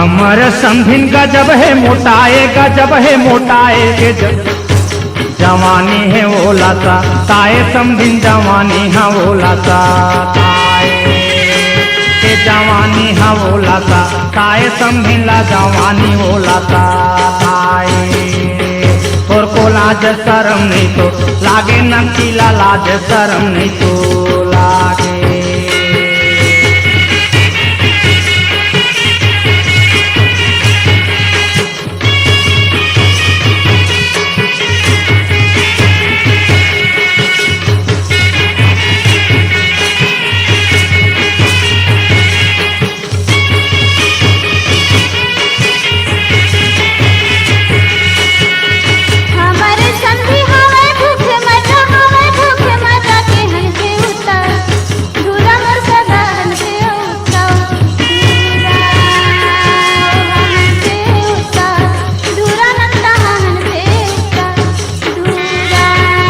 हमर समधिन गजब है मोटाए गजब है मोटाए के जवानी है वो लाता ताए समधिन जवानी है वो लाता ताए के जवानी है वो लाता ताए समधिन ला जवानी वो लाता ताए और को लाज शरम नहीं तो लागे नकीला लाज शरम नहीं तो लागे।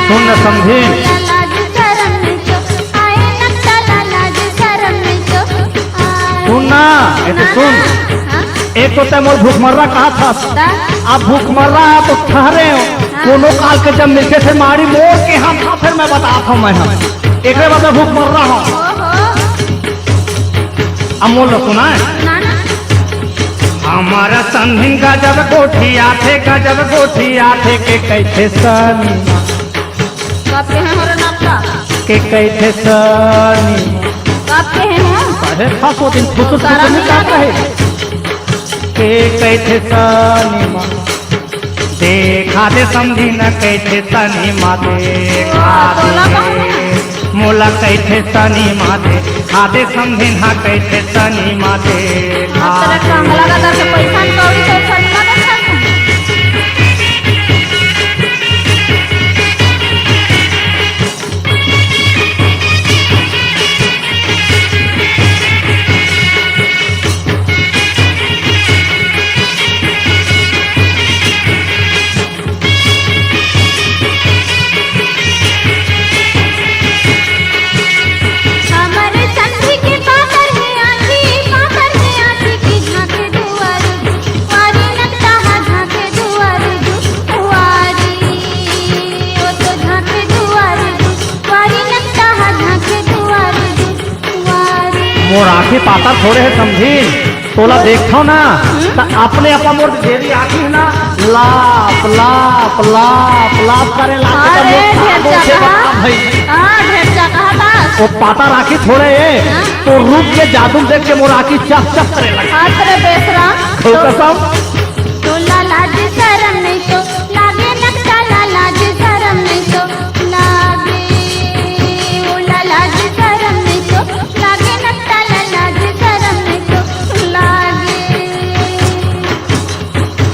सुन समझीन सुनना सुन एक तो तय मोर भूखमर्रा कहा था आप भूखमर्रा आप तो ठहरे हो दोनों काल के जब मिलते थे मारी मोर के हम था फिर मैं बताता हूँ मैं हम एक बार भूखमर्रा हूँ अमोल सुना है हमारा समधिन गजब गोठिया थे गजब गोठिया थे के कैसे सनी के कैसे सनी अरे खासो दिन खुश नहीं क्या कहे के कैसे सनी माँ देखा दे समझी न कैसे सनी माँ देखा दे मोला कैसे सनी माँ देखा दे समझी न कैसे सनी माँ देखा मोर आँखें पाता थोड़े है समझीन तोला देखता ना तो अपने अपना मोर देरी आँखी है ना लाप लाप लाप लाप करे वो पाता राखी थोड़े है तो रूप के जादू देख के मोर आँखी चप चप करे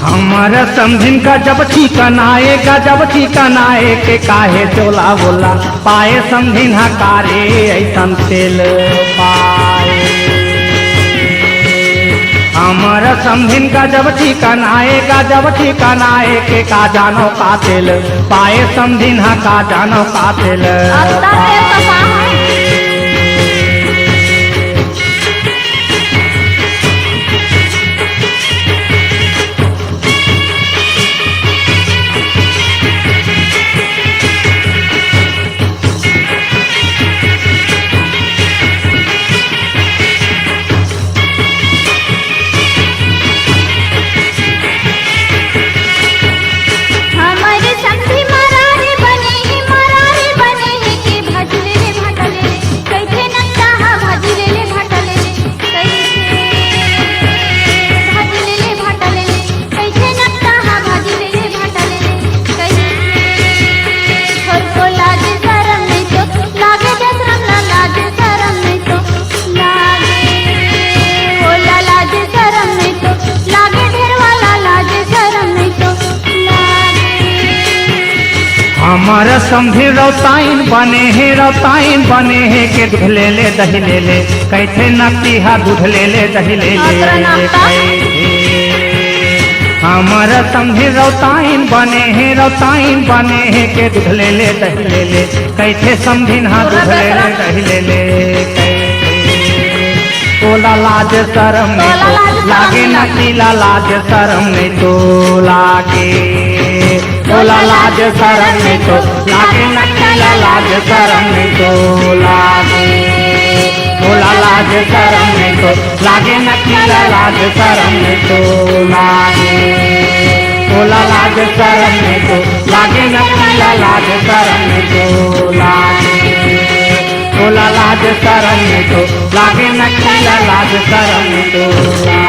हमारा समझिन का जब ठिकानाएगा जब ठिकानाए के काहे चोला बोला पाए समझिन हकारे ऐसन तेल पाए हमारा समझिन का जब ठिकानाएगा जब ठिकानाए के का जानो का तेल पाए समझिन का जानो का तेल हमारा समझे रौताइन बने हैं के दूध ले ले दही ले ले कैसे नकती हा दूध ले ले दही ले ले हमारा समझे रौताइन बने हैं के दूध ले ले दही ले ले कैसे समझिन हा दूध ले ले दही ले ले ओ तोला लाज शरम नहीं तो लागे नकीला लाज शरम नहीं तो लागे तोला लाज शरम नहीं तो लागे नकीला लाज शरम नहीं तो लागे तोला लाज शरम नहीं तो लागे नकीला लाज शरम नहीं तो लागे तोला लाज शरम नहीं तो लागे नकीला लाज शरम नहीं तो लागे तोला लाज शरम नहीं तो लागे नकीला लाज शरम नहीं तो